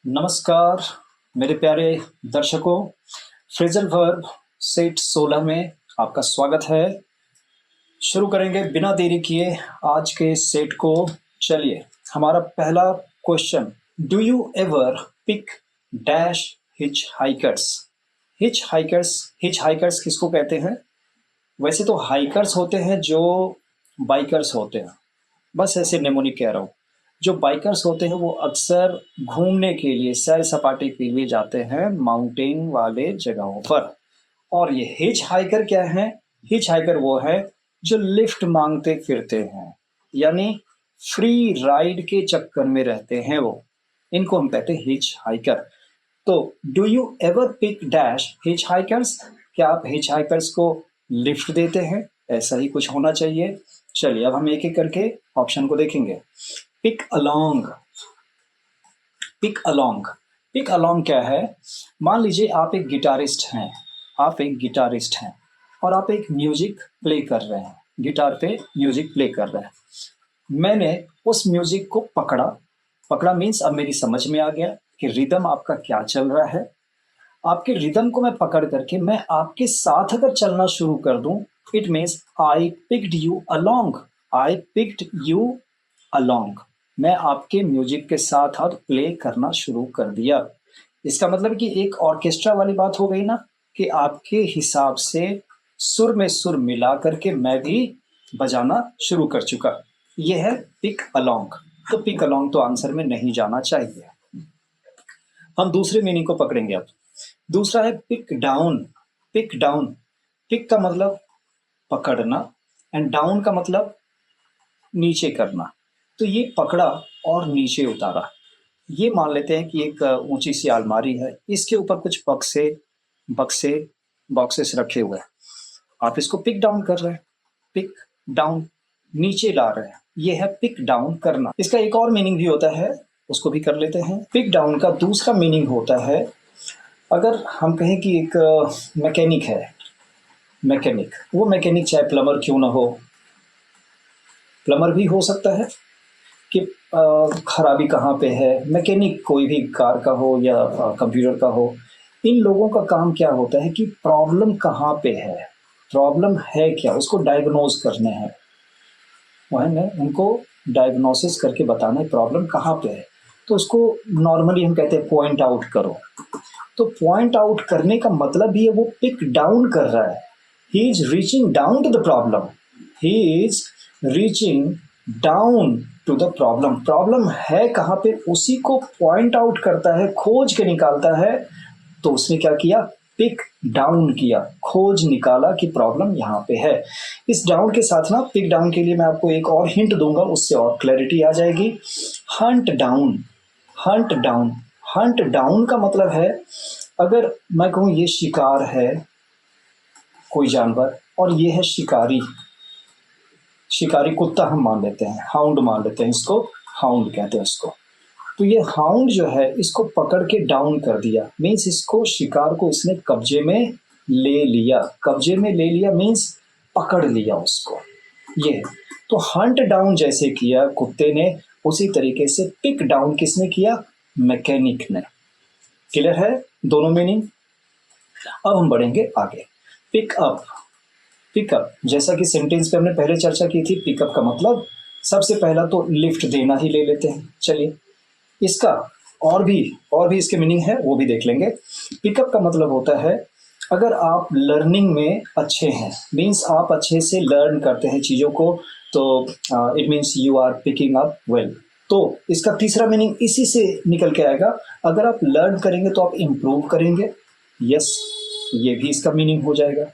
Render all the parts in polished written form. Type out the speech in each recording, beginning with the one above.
नमस्कार मेरे प्यारे दर्शकों, फ्रेजल वर्ब सेट 16 में आपका स्वागत है। शुरू करेंगे बिना देरी किए आज के सेट को। चलिए, हमारा पहला question, do you ever pick dash hitchhikers. Hitchhikers किसको कहते हैं? वैसे तो हाइकर्स होते हैं जो बाइकर्स होते हैं, बस ऐसे नेमोनिक कह रहा हूँ। जो बाइकर्स होते हैं वो अक्सर घूमने के लिए, सैर सपाटे के लिए जाते हैं माउंटेन वाले जगहों पर। और ये हिच हाइकर क्या है? हिच हाइकर वो है जो लिफ्ट मांगते फिरते हैं, यानी फ्री राइड के चक्कर में रहते हैं वो। इनको हम कहते हैं हिच हाइकर। तो do you ever pick dash hitchhikers? क्या आप हिच हाइकर्स को लिफ्ट देते हैं? ऐसा ही कुछ होना चाहिए। चलिए, अब हम एक एक करके ऑप्शन को देखेंगे। Pick along. Pick along, pick along क्या है? मान लीजिए आप एक गिटारिस्ट हैं, और आप एक म्यूजिक प्ले कर रहे हैं, गिटार पे म्यूजिक प्ले कर रहे हैं। मैंने उस म्यूजिक को पकड़ा मीन्स अब मेरी समझ में आ गया कि रिदम आपका क्या चल रहा है। आपके रिदम को मैं पकड़ करके मैं आपके साथ अगर चलना शुरू कर दूं, it means I picked you along. मैं आपके म्यूजिक के साथ साथ प्ले करना शुरू कर दिया। इसका मतलब कि एक ऑर्केस्ट्रा वाली बात हो गई ना, कि आपके हिसाब से सुर में सुर मिला करके मैं भी बजाना शुरू कर चुका। यह है पिक अलोंग। तो पिक अलोंग तो आंसर में नहीं जाना चाहिए। हम दूसरे मीनिंग को पकड़ेंगे अब। दूसरा है पिक डाउन। पिक का मतलब पकड़ना एंड डाउन का मतलब नीचे करना। तो ये पकड़ा और नीचे उतारा। ये मान लेते हैं कि एक ऊंची सी अलमारी है, इसके ऊपर कुछ बॉक्सेस रखे हुए हैं। आप इसको पिक डाउन कर रहे हैं, पिक डाउन, नीचे ला रहे हैं। ये है पिक डाउन करना। इसका एक और मीनिंग भी होता है, उसको भी कर लेते हैं। पिक डाउन का दूसरा मीनिंग होता है, अगर हम कहें कि एक मैकेनिक है, वो मैकेनिक चाहे प्लम्बर क्यों ना हो, प्लम्बर भी हो सकता है कि खराबी कहाँ पे है, मैकेनिक कोई भी कार का हो या कंप्यूटर का हो। इन लोगों का काम क्या होता है कि प्रॉब्लम कहाँ पे है, प्रॉब्लम है क्या, उसको डायग्नोज करने हैं। वह में उनको डायग्नोसिस करके बताना है प्रॉब्लम कहाँ पे है। तो उसको नॉर्मली हम कहते हैं पॉइंट आउट करो। तो पॉइंट आउट करने का मतलब भी है वो पिक डाउन कर रहा है। He is reaching down to the problem. He is reaching down to the problem. Problem है कहाँ पे, उसी को पॉइंट आउट करता है, खोज के निकालता है। तो उसने क्या किया? पिक डाउन किया, खोज निकाला कि प्रॉब्लम यहाँ पे है। इस डाउन के साथ ना, पिक डाउन के लिए मैं आपको एक और हिंट दूंगा, उससे और क्लैरिटी आ जाएगी। Hunt down. हंट डाउन का मतलब है, अगर मैं कहूँ ये शिकार है कोई जानवर और ये है शिकारी कुत्ता हम मान लेते हैं, हाउंड मान लेते हैं इसको, हाउंड कहते हैं इसको। तो ये हाउंड जो है इसको पकड़ के डाउन कर दिया, मीन्स इसको, शिकार को इसने कब्जे में ले लिया मीन्स पकड़ लिया उसको। ये तो हंट डाउन जैसे किया कुत्ते ने, उसी तरीके से पिक डाउन किसने किया? मैकेनिक ने। क्लियर है दोनों मीनिंग? अब हम बढ़ेंगे आगे। पिकअप जैसा कि सेंटेंस पे हमने पहले चर्चा की थी, पिकअप का मतलब सबसे पहला तो लिफ्ट देना ही ले लेते हैं। चलिए, इसका और भी इसके मीनिंग है, वो भी देख लेंगे। पिकअप का मतलब होता है, अगर आप लर्निंग में अच्छे हैं, मीन्स आप अच्छे से लर्न करते हैं चीज़ों को, तो it means you are picking up well. तो इसका तीसरा मीनिंग इसी से निकल के आएगा, अगर आप लर्न करेंगे तो आप इम्प्रूव करेंगे। यस, ये भी इसका मीनिंग हो जाएगा।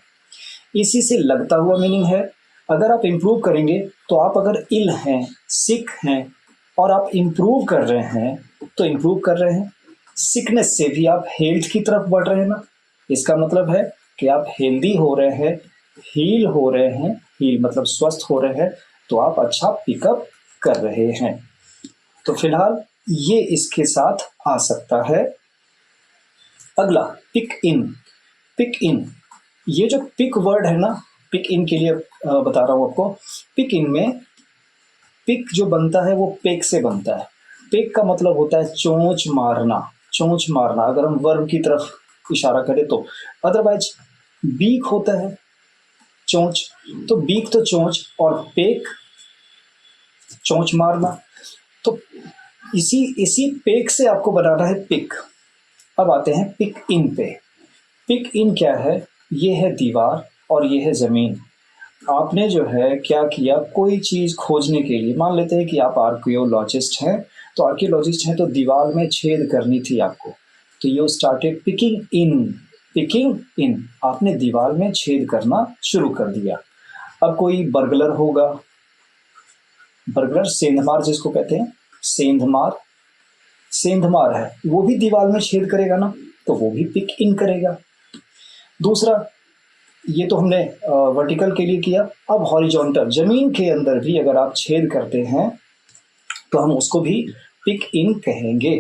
इसी से लगता हुआ मीनिंग है, अगर आप इम्प्रूव करेंगे तो आप अगर इल हैं, सिक हैं और आप इम्प्रूव कर रहे हैं, तो इम्प्रूव कर रहे हैं, सिकनेस से भी आप हेल्थ की तरफ बढ़ रहे हैं ना। इसका मतलब है कि आप हेल्दी हो रहे हैं, हील हो रहे हैं, हील मतलब स्वस्थ हो रहे हैं, तो आप अच्छा पिकअप कर रहे हैं। तो फिलहाल ये इसके साथ आ सकता है। अगला पिक इन। ये जो पिक वर्ड है ना, पिक इन के लिए बता रहा हूं आपको। पिक इन में पिक जो बनता है वो पेक से बनता है। पेक का मतलब होता है चोंच मारना, चोंच मारना, अगर हम वर्ब की तरफ इशारा करें तो। अदरवाइज बीक होता है चोंच, तो बीक तो चोंच, और पेक चोंच मारना। तो इसी इसी पेक से आपको बनाना है पिक। अब आते हैं पिक इन पे। पिक इन क्या है? ये है दीवार और ये है ज़मीन। आपने जो है क्या किया, कोई चीज़ खोजने के लिए, मान लेते हैं कि आप आर्कियोलॉजिस्ट हैं, तो आर्कियोलॉजिस्ट हैं तो दीवार में छेद करनी थी आपको, तो you started picking in. Picking in, आपने दीवार में छेद करना शुरू कर दिया। अब कोई बर्गलर होगा, बर्गलर सेंधमार जिसको कहते हैं, सेंधमार, सेंधमार है, वो भी दीवार में छेद करेगा ना, तो वो भी पिक इन करेगा। दूसरा, ये तो हमने वर्टिकल के लिए किया। अब हॉरिजॉन्टल, जमीन के अंदर भी अगर आप छेद करते हैं तो हम उसको भी पिक इन कहेंगे।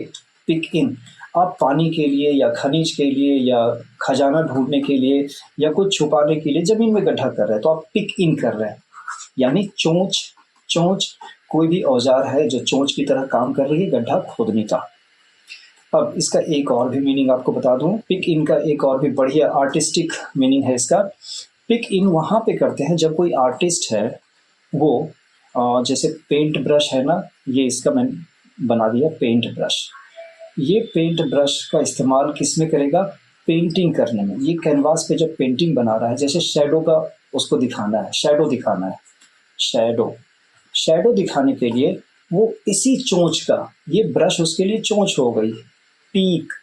पिक इन, आप पानी के लिए या खनिज के लिए या खजाना ढूंढने के लिए या कुछ छुपाने के लिए जमीन में गड्ढा कर रहे हैं, तो आप पिक इन कर रहे हैं। यानी चोंच, चोंच कोई भी औजार है जो चोंच की तरह काम कर रही है गड्ढा खोदने का। अब इसका एक और भी मीनिंग आपको बता दूं, पिक इन का एक और भी बढ़िया आर्टिस्टिक मीनिंग है इसका। पिक इन वहाँ पे करते हैं जब कोई आर्टिस्ट है, वो जैसे पेंट ब्रश है ना, ये इसका मैंने बना दिया पेंट ब्रश। ये पेंट ब्रश का इस्तेमाल किस में करेगा? पेंटिंग करने में। ये कैनवास पे जब पेंटिंग बना रहा है, जैसे शैडो का उसको दिखाना है, शैडो दिखाना है, शैडो, शैडो दिखाने के लिए वो इसी चोंच का, ये ब्रश उसके लिए चोंच हो गई। पीक,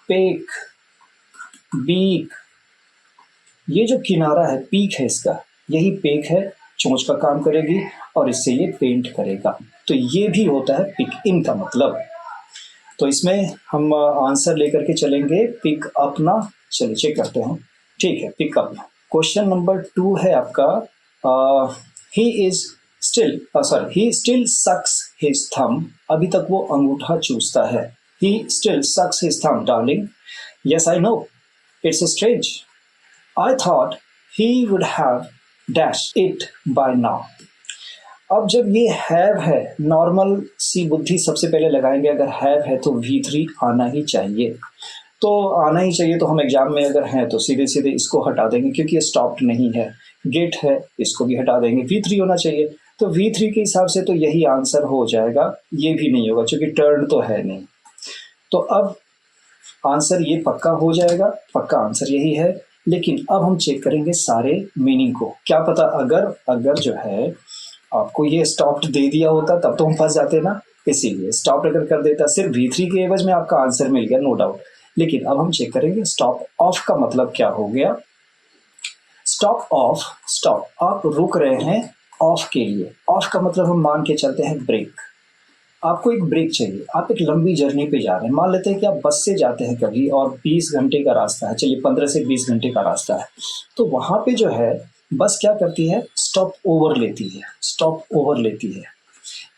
पेक, बीक, ये जो किनारा है पीक है इसका, यही पेक है, चोंच का काम करेगी और इससे ये पेंट करेगा। तो ये भी होता है पिक इन का मतलब। तो इसमें हम आंसर लेकर के चलेंगे पिक अप ना। चलिए चेक करते हैं। ठीक है, पिक अप। क्वेश्चन नंबर 2 है आपका, he is still, sorry, he still sucks his thumb. अभी तक वो अंगूठा चूसता है। He still sucks his thumb, darling. Yes, I know. It's strange. I thought he would have dashed it by now. अब जब ये हैव है, नॉर्मल सी बुद्धि सबसे पहले लगाएंगे। अगर हैव है तो V3 आना ही चाहिए, तो आना ही चाहिए। तो हम एग्जाम में अगर हैं तो सीधे सीधे इसको हटा देंगे, क्योंकि ये स्टॉप्ड नहीं है। गेट है, इसको भी हटा देंगे, V3 होना चाहिए। तो V3 के हिसाब से तो यही आंसर हो जाएगा। ये भी नहीं होगा क्योंकि टर्न तो है नहीं। तो अब आंसर ये पक्का हो जाएगा, पक्का आंसर यही है। लेकिन अब हम चेक करेंगे सारे मीनिंग को। क्या पता अगर जो है आपको ये स्टॉप्ड दे दिया होता तब तो हम फंस जाते ना, इसीलिए स्टॉप्ड अगर कर देता सिर्फ V3 के एवज में आपका आंसर मिल गया, नो डाउट। लेकिन अब हम चेक करेंगे स्टॉप ऑफ का मतलब क्या हो गया। स्टॉप ऑफ, स्टॉप, आप रुक रहे हैं ऑफ के लिए। ऑफ का मतलब हम मान के चलते हैं ब्रेक। आपको एक ब्रेक चाहिए, आप एक लंबी जर्नी पे जा रहे हैं। मान लेते हैं कि आप बस से जाते हैं कभी और 20 घंटे का रास्ता है, चलिए 15 से 20 घंटे का रास्ता है, तो वहाँ पे जो है बस क्या करती है, स्टॉप ओवर लेती है, स्टॉप ओवर लेती है,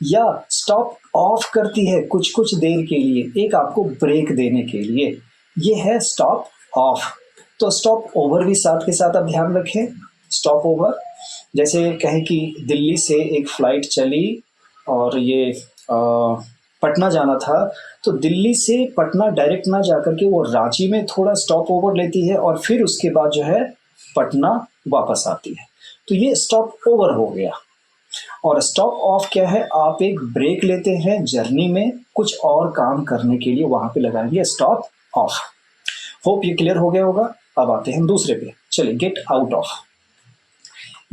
या स्टॉप ऑफ करती है कुछ कुछ देर के लिए, एक आपको ब्रेक देने के लिए। ये है स्टॉप ऑफ। तो स्टॉप ओवर भी साथ के साथ आप ध्यान रखें। स्टॉप ओवर, जैसे कहें कि दिल्ली से एक फ्लाइट चली और ये पटना जाना था, तो दिल्ली से पटना डायरेक्ट ना जाकर के वो रांची में थोड़ा स्टॉप ओवर लेती है और फिर उसके बाद जो है पटना वापस आती है। तो ये स्टॉप ओवर हो गया। और स्टॉप ऑफ क्या है, आप एक ब्रेक लेते हैं जर्नी में कुछ और काम करने के लिए, वहां पे लगाएंगे स्टॉप ऑफ। होप ये क्लियर हो गया होगा। अब आते हैं दूसरे पे। चलिए, get out of.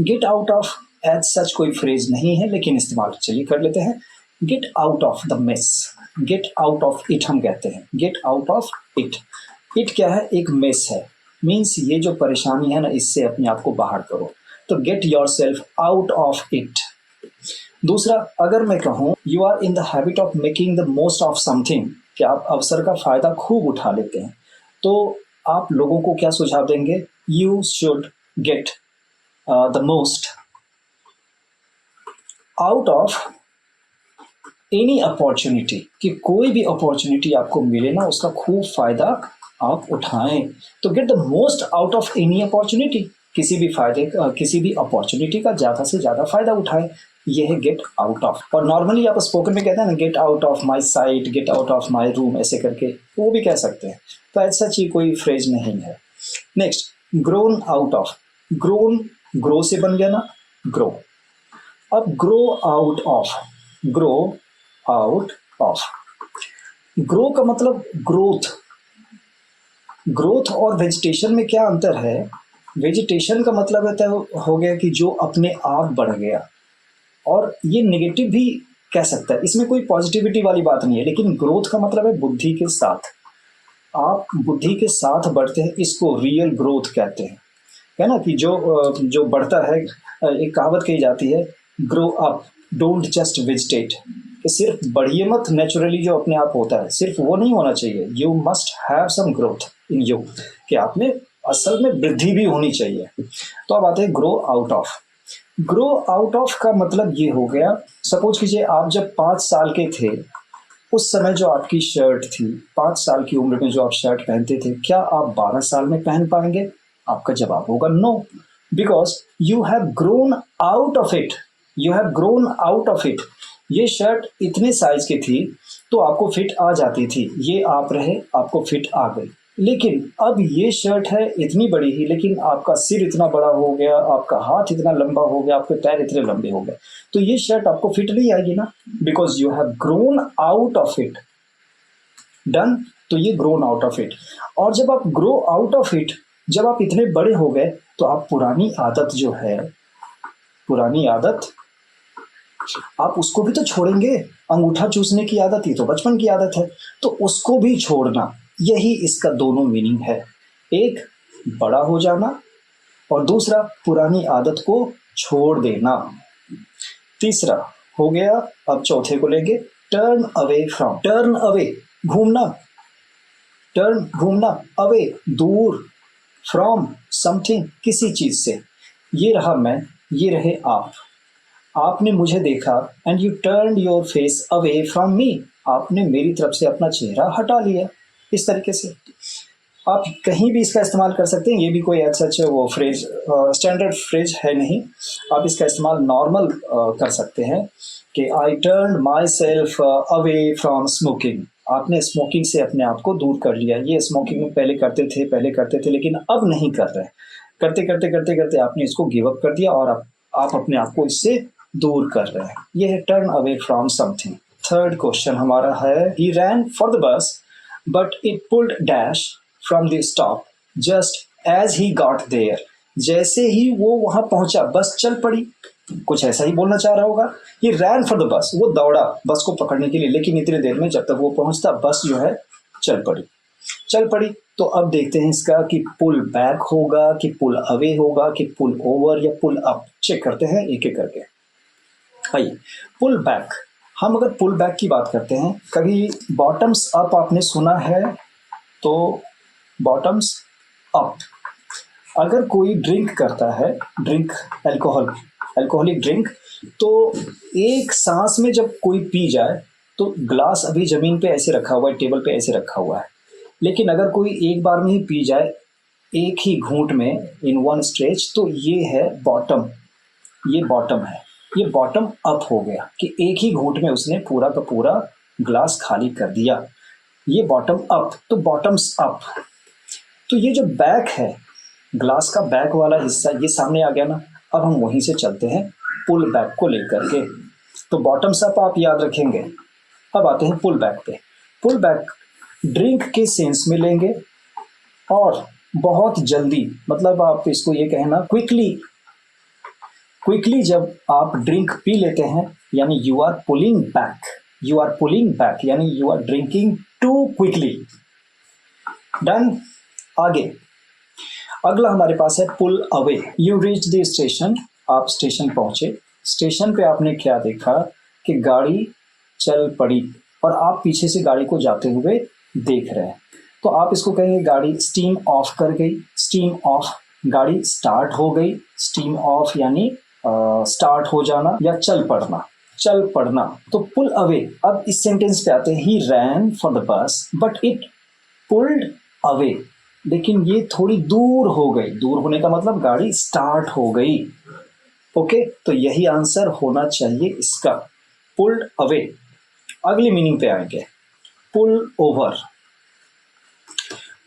Get out of as such कोई फ्रेज नहीं है, लेकिन इस्तेमाल चलिए कर लेते हैं। Gate out of the mess, gate out of it हम कहते हैं, gate out of it. It क्या है, एक मेस है, मीन्स ये जो परेशानी है ना, इससे अपने आप को बाहर करो। तो get yourself out of it. दूसरा, अगर मैं कहूँ you are in the habit of making the most of something, कि आप अवसर का फायदा खूब उठा लेते हैं, तो आप लोगों को क्या सुझाव देंगे, you should get the most out of any opportunity, कि कोई भी अपॉर्चुनिटी आपको मिले ना उसका खूब फायदा आप उठाएं। तो get the most out of any opportunity, किसी भी अपॉर्चुनिटी का ज़्यादा से ज़्यादा फायदा उठाएं। ये है गेट आउट ऑफ। और नॉर्मली आप स्पोकन में कहते हैं ना gate out of my site, gate out of my room, ऐसे करके वो भी कह सकते हैं। तो ऐसा चीज कोई फ्रेज नहीं है। Next, grown out of. Grown grow से बन गया ना, ग्रो। अब grow out of, grow out of. Grow का मतलब ग्रोथ। ग्रोथ और वेजिटेशन में क्या अंतर है? वेजिटेशन का मतलब होता है हो गया कि जो अपने आप बढ़ गया, और ये नेगेटिव भी कह सकता है, इसमें कोई पॉजिटिविटी वाली बात नहीं है। लेकिन ग्रोथ का मतलब है बुद्धि के साथ, आप बुद्धि के साथ बढ़ते हैं, इसको रियल ग्रोथ कहते हैं। है ना कि जो बढ़ता है, एक कहावत कही जाती है, grow up, don't just vegetate, कि सिर्फ बढ़िए मत, नेचुरली जो अपने आप होता है सिर्फ वो नहीं होना चाहिए। You must have some growth in you, कि आप में असल में वृद्धि भी होनी चाहिए। तो अब आते हैं grow out of. Grow out of का मतलब ये हो गया, सपोज कीजिए आप जब 5 साल के थे, उस समय जो आपकी शर्ट थी, 5 साल की उम्र में जो आप शर्ट पहनते थे, क्या आप 12 साल में पहन पाएंगे? आपका जवाब होगा no, because you have grown out of it. You have grown out of it. ये शर्ट इतने साइज की थी तो आपको फिट आ जाती थी, ये आप रहे, आपको फिट आ गई। लेकिन अब ये शर्ट है इतनी बड़ी ही, लेकिन आपका सिर इतना बड़ा हो गया, आपका हाथ इतना लंबा हो गया, आपके पैर इतने लंबे हो गए, तो ये शर्ट आपको फिट नहीं आएगी ना, because you have grown out of it. Done. तो ये ग्रोन आउट ऑफ इट। और जब आप ग्रो आउट ऑफ इट, जब आप इतने बड़े हो गए, तो आप पुरानी आदत जो है, पुरानी आदत, आप उसको भी तो छोड़ेंगे। अंगूठा चूसने की आदत, ये तो बचपन की आदत है, तो उसको भी छोड़ना। यही इसका दोनों मीनिंग है, एक बड़ा हो जाना और दूसरा पुरानी आदत को छोड़ देना। तीसरा हो गया, अब चौथे को लेंगे, turn away from. Turn away, घूमना, टर्न घूमना, अवे दूर, फ्रॉम समथिंग, किसी चीज से। ये रहा मैं, ये रहे आप। आपने मुझे देखा and U turn your face away from me, आपने मेरी तरफ से अपना चेहरा हटा लिया। इस तरीके से आप कहीं भी इसका इस्तेमाल कर सकते हैं। ये भी कोई ऐसा वो फ्रेज, स्टैंडर्ड फ्रेज है नहीं। आप इसका इस्तेमाल नॉर्मल कर सकते हैं कि I turn my self away from smoking. आपने स्मोकिंग से अपने आप को दूर कर लिया। ये स्मोकिंग में पहले करते थे लेकिन अब नहीं कर रहे। करते करते आपने इसको गिव अप कर दिया और आप अपने आप को इससे दूर कर रहे हैं। ये है turn away from something. Third question हमारा है, he ran for the bus but it pulled dash from the stop just as he got there. जैसे ही वो वहां पहुंचा बस चल पड़ी। कुछ ऐसा ही बोलना चाह रहा होगा। ये रैन फॉर द बस, वो दौड़ा बस को पकड़ने के लिए, लेकिन इतनी देर में जब तक वो पहुंचता बस जो है चल पड़ी। तो अब देखते हैं इसका कि पुल बैक होगा कि पुल अवे होगा कि पुल ओवर या पुल अप। चेक करते हैं एक एक करके। आइए, पुल बैक। हम अगर पुल बैक की बात करते हैं, कभी बॉटम्स अप आपने सुना है? तो बॉटम्स अप, अगर कोई ड्रिंक करता है, ड्रिंक अल्कोहलिक ड्रिंक, तो एक सांस में जब कोई पी जाए तो ग्लास अभी जमीन पे ऐसे रखा हुआ है, टेबल पे ऐसे रखा हुआ है, लेकिन अगर कोई एक बार में ही पी जाए एक ही घूंट में, इन वन स्ट्रेच, तो ये है बॉटम। ये बॉटम है, ये बॉटम अप हो गया कि एक ही घूंट में उसने पूरा का पूरा ग्लास खाली कर दिया। ये बॉटम अप, तो बॉटम्स अप। तो ये जो बैक है, ग्लास का बैक वाला हिस्सा, ये सामने आ गया ना। अब हम वहीं से चलते हैं पुल बैक को लेकर के। तो बॉटम्स अप आप याद रखेंगे। अब आते हैं पुल बैक पे। पुल बैक ड्रिंक के सेंस में लेंगे और बहुत जल्दी, मतलब आप इसको ये कहना क्विकली जब आप ड्रिंक पी लेते हैं, यानी यू आर पुलिंग बैक, यानी you are drinking too quickly. Done. आगे अगला हमारे पास है pull away. You reach the station, आप स्टेशन पहुंचे। स्टेशन पे आपने क्या देखा कि गाड़ी चल पड़ी और आप पीछे से गाड़ी को जाते हुए देख रहे हैं। तो आप इसको कहेंगे गाड़ी स्टीम ऑफ कर गई, स्टीम ऑफ। गाड़ी स्टार्ट हो गई, स्टीम ऑफ यानी स्टार्ट हो जाना या चल पड़ना। तो पुल अवे। अब इस सेंटेंस पे आते हैं, he ran for the bus but it pulled away, लेकिन ये थोड़ी दूर हो गई। दूर होने का मतलब गाड़ी स्टार्ट हो गई। ओके, तो यही आंसर होना चाहिए इसका, पुल्ड अवे। अगली मीनिंग पे आएंगे, पुल ओवर।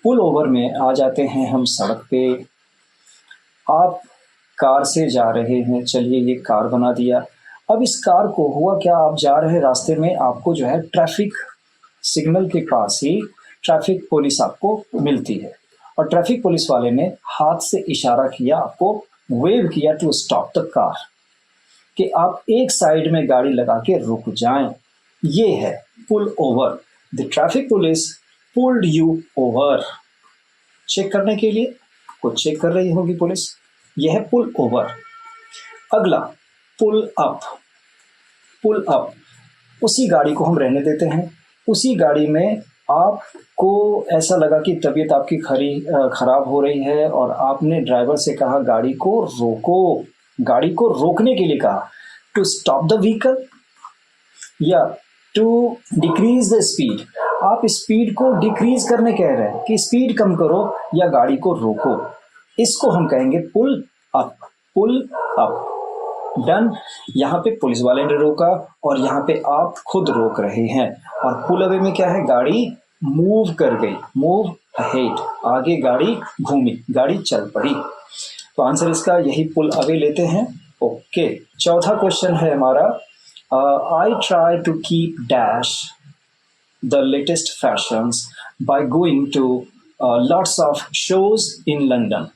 पुल ओवर में आ जाते हैं हम सड़क पे। आप कार से जा रहे हैं, चलिए ये कार बना दिया। अब इस कार को हुआ क्या, आप जा रहे रास्ते में आपको जो है ट्रैफिक सिग्नल के पास ही ट्रैफिक पुलिस आपको मिलती है, और ट्रैफिक पुलिस वाले ने हाथ से इशारा किया, आपको वेव किया टू स्टॉप द कार, कि आप एक साइड में गाड़ी लगा के रुक जाएं। ये है pull over. The traffic police pulled you over. Check करने के लिए कुछ चेक कर रही होगी पुलिस, यह है पुल ओवर। अगला पुल अप। पुल अप, उसी गाड़ी को हम रहने देते हैं। उसी गाड़ी में आपको ऐसा लगा कि तबीयत आपकी खराब हो रही है, और आपने ड्राइवर से कहा गाड़ी को रोको, गाड़ी को रोकने के लिए कहा, टू स्टॉप द व्हीकल या टू डिक्रीज द स्पीड। आप स्पीड को डिक्रीज करने कह रहे हैं कि स्पीड कम करो या गाड़ी को रोको, इसको हम कहेंगे pull up. Pull up, done. यहाँ पे पुलिस वाले ने रोका और यहाँ पे आप खुद रोक रहे हैं। और पुल अवे में क्या है, गाड़ी मूव कर गई, मूव अहेड, आगे गाड़ी घूमी, गाड़ी चल पड़ी। तो आंसर इसका यही पुल अवे लेते हैं। ओके, चौथा क्वेश्चन है हमारा, I try to keep dash the latest fashions by going to lots of shows in London.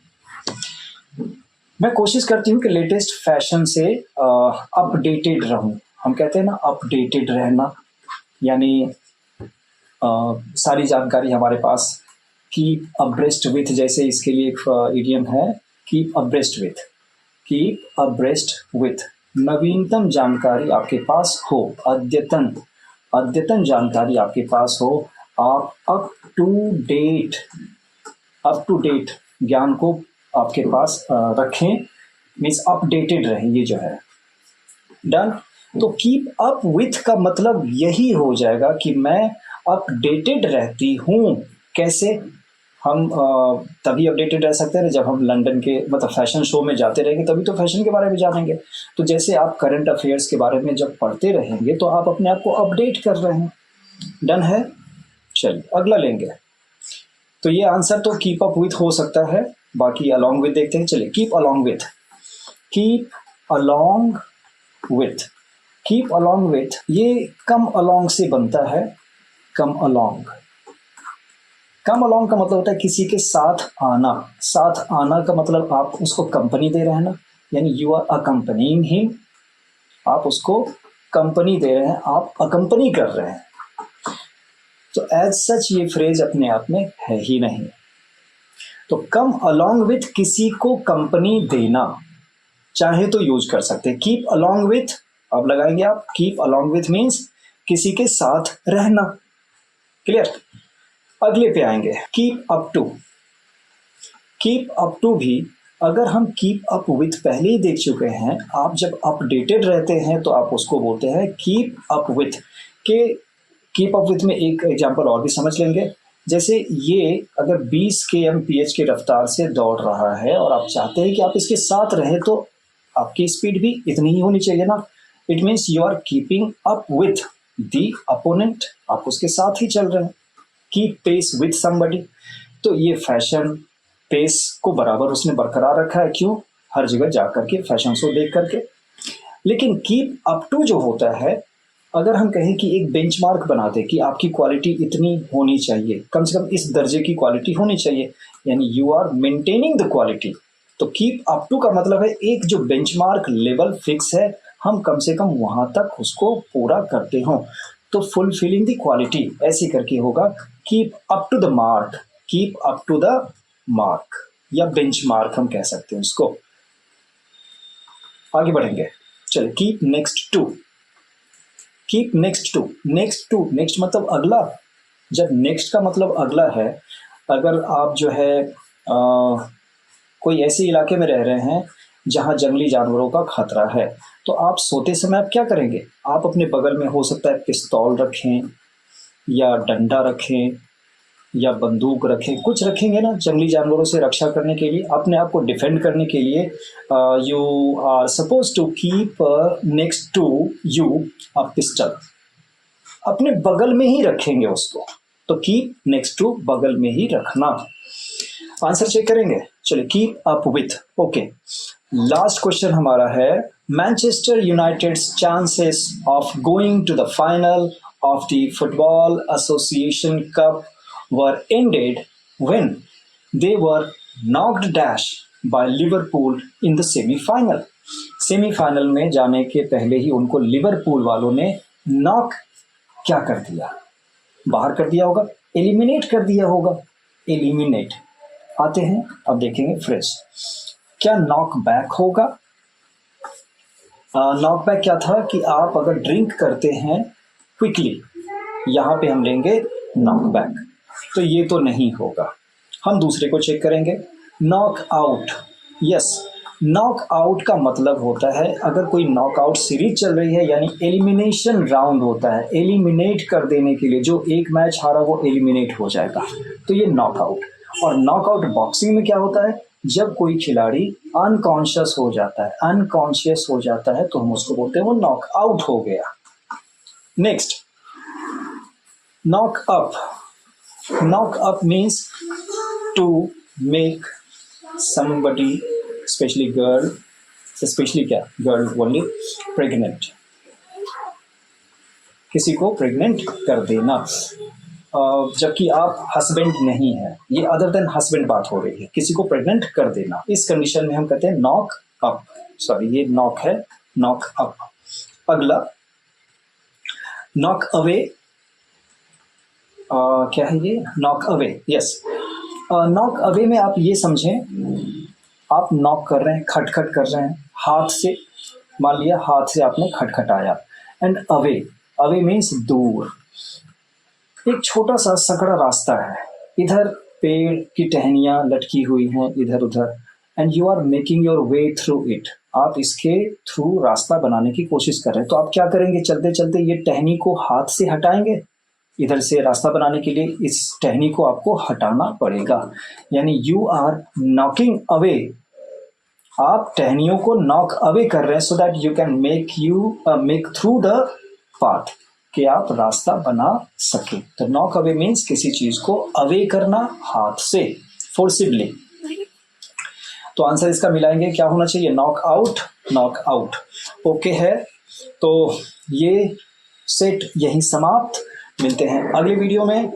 मैं कोशिश करती हूँ कि लेटेस्ट फैशन से अपडेटेड रहूं। हम कहते हैं ना अपडेटेड रहना, यानी सारी जानकारी हमारे पास। कीप अब्रेस्ट विथ, जैसे इसके लिए एक इडियम है, keep abreast with. Keep abreast with, नवीनतम जानकारी आपके पास हो, अद्यतन अद्यतन जानकारी आपके पास हो, आप अप टू डेट ज्ञान को आपके पास रखें, मीन्स अपडेटेड रहें, ये जो है। डन। तो कीप अप विथ का मतलब यही हो जाएगा कि मैं अपडेटेड रहती हूँ। कैसे हम तभी अपडेटेड रह सकते हैं जब हम लंदन के मतलब फैशन शो में जाते रहेंगे, तभी तो फैशन के बारे में जानेंगे। तो जैसे आप करंट अफेयर्स के बारे में जब पढ़ते रहेंगे तो आप अपने आप को अपडेट कर रहे हैं। डन है। चलिए अगला लेंगे। तो ये आंसर तो कीप अप विथ हो सकता है, बाकी अलॉन्ग विथ देखते हैं। चलिए, keep along with. Keep along with, keep along with, ये कम अलॉन्ग से बनता है। कम अलॉन्ग, कम अलॉन्ग का मतलब होता है किसी के साथ आना। साथ आना का मतलब आप उसको कंपनी दे रहे हैं ना, यानी यू आर अकम्पनीइंग हिम, आप उसको कंपनी दे रहे हैं, आप अकम्पनी कर रहे हैं। तो एज सच ये फ्रेज अपने आप में है ही नहीं। तो कम अलॉन्ग विथ किसी को कंपनी देना, चाहे तो यूज कर सकते हैं। कीप अलॉन्ग विथ, अब लगाएंगे आप, कीप अलॉन्ग विथ मीन्स किसी के साथ रहना। क्लियर। अगले पे आएंगे, keep up to. Keep up to भी अगर हम कीप अप विथ पहले ही देख चुके हैं, आप जब अपडेटेड रहते हैं तो आप उसको बोलते हैं कीप अप विथ। के कीप अप विथ में एक एग्जांपल और भी समझ लेंगे। जैसे ये अगर 20 kmph की रफ्तार से दौड़ रहा है और आप चाहते हैं कि आप इसके साथ रहें, तो आपकी स्पीड भी इतनी ही होनी चाहिए ना। It means you are keeping up with the opponent, आप उसके साथ ही चल रहे हैं। कीप पेस विथ समबडी, तो ये फैशन पेस को बराबर उसने बरकरार रखा है। क्यों? हर जगह जा करके फैशन शो देख करके। लेकिन कीप अप टू जो होता है, अगर हम कहें कि एक बेंचमार्क बना दे कि आपकी क्वालिटी इतनी होनी चाहिए, कम से कम इस दर्जे की क्वालिटी होनी चाहिए, यानी you are maintaining the quality. तो कीप अप टू का मतलब है एक जो बेंचमार्क लेवल फिक्स है, हम कम से कम वहां तक उसको पूरा करते हो। तो फुलफिलिंग द क्वालिटी ऐसे करके होगा, keep up to the mark. Keep up to the mark या बेंचमार्क हम कह सकते हैं उसको। आगे बढ़ेंगे। चलिए, keep next to. Keep next to, next to, next मतलब अगला। जब नेक्स्ट का मतलब अगला है, अगर आप जो है कोई ऐसे इलाके में रह रहे हैं जहां जंगली जानवरों का खतरा है, तो आप सोते समय आप क्या करेंगे? आप अपने बगल में हो सकता है पिस्तौल रखें या डंडा रखें या बंदूक रखें, कुछ रखेंगे ना जंगली जानवरों से रक्षा करने के लिए, अपने आप को डिफेंड करने के लिए। You are suppose to keep next to you a pistol, अपने बगल में ही रखेंगे उसको, तो कीप नेक्स्ट टू बगल में ही रखना। आंसर चेक करेंगे, चलिए keep up with. Okay, last question हमारा है Manchester United's chances of going to the final of the football association cup were ended when they were knocked dash by Liverpool in the semifinal. Semifinal में जाने के पहले ही उनको Liverpool वालों ने knock क्या कर दिया, बाहर कर दिया होगा, एलिमिनेट कर दिया होगा, एलिमिनेट। आते हैं अब देखेंगे फ्रेज, क्या नॉक बैक होगा? नॉक बैक क्या था कि आप अगर ड्रिंक करते हैं क्विकली, यहाँ पे हम लेंगे नॉक बैक, तो ये तो नहीं होगा। हम दूसरे को चेक करेंगे, knock out. Yes, knock out का मतलब होता है अगर कोई नॉकआउट सीरीज चल रही है, यानी एलिमिनेशन राउंड होता है, एलिमिनेट कर देने के लिए, जो एक मैच हारा वो एलिमिनेट हो जाएगा, तो ये नॉकआउट। और नॉकआउट बॉक्सिंग में क्या होता है, जब कोई खिलाड़ी अनकॉन्शियस हो जाता है, अनकॉन्शियस हो जाता है तो हम उसको बोलते हैं वो नॉकआउट हो गया। Next, knock up. Knock up means to make somebody, especially girl, especially क्या गर्ल ओनली, प्रेग्नेंट, किसी को प्रेग्नेंट कर देना, जबकि आप हस्बैंड नहीं है, ये अदर देन हस्बैंड बात हो रही है, किसी को प्रेग्नेंट कर देना, इस कंडीशन में हम कहते हैं नॉक अप। सॉरी, ये नॉक है, नॉक अप। अगला नॉक अवे, क्या है ये, knock away. Yes, knock away में आप ये समझें, आप नॉक कर रहे हैं, खटखट कर रहे हैं हाथ से, मान लिया हाथ से आपने खटखटाया, एंड अवे, अवे मीन्स दूर। एक छोटा सा सकड़ा रास्ता है, इधर पेड़ की टहनियाँ लटकी हुई हैं इधर उधर, and you are making your way through it, आप इसके थ्रू रास्ता बनाने की कोशिश कर रहे हैं। तो आप क्या करेंगे, चलते चलते ये टहनी को हाथ से हटाएंगे, इधर से रास्ता बनाने के लिए इस टहनी को आपको हटाना पड़ेगा, यानी यू आर नॉकिंग अवे, आप टहनियों को नॉक अवे कर रहे हैं, so that you can make through the path, कि आप रास्ता बना सके। तो नॉक अवे मीन्स किसी चीज को अवे करना हाथ से, फोर्सिबली। तो आंसर इसका मिलाएंगे, क्या होना चाहिए, knock out, knock out. Okay है, तो ये सेट यहीं समाप्त। मिलते हैं अगले वीडियो में।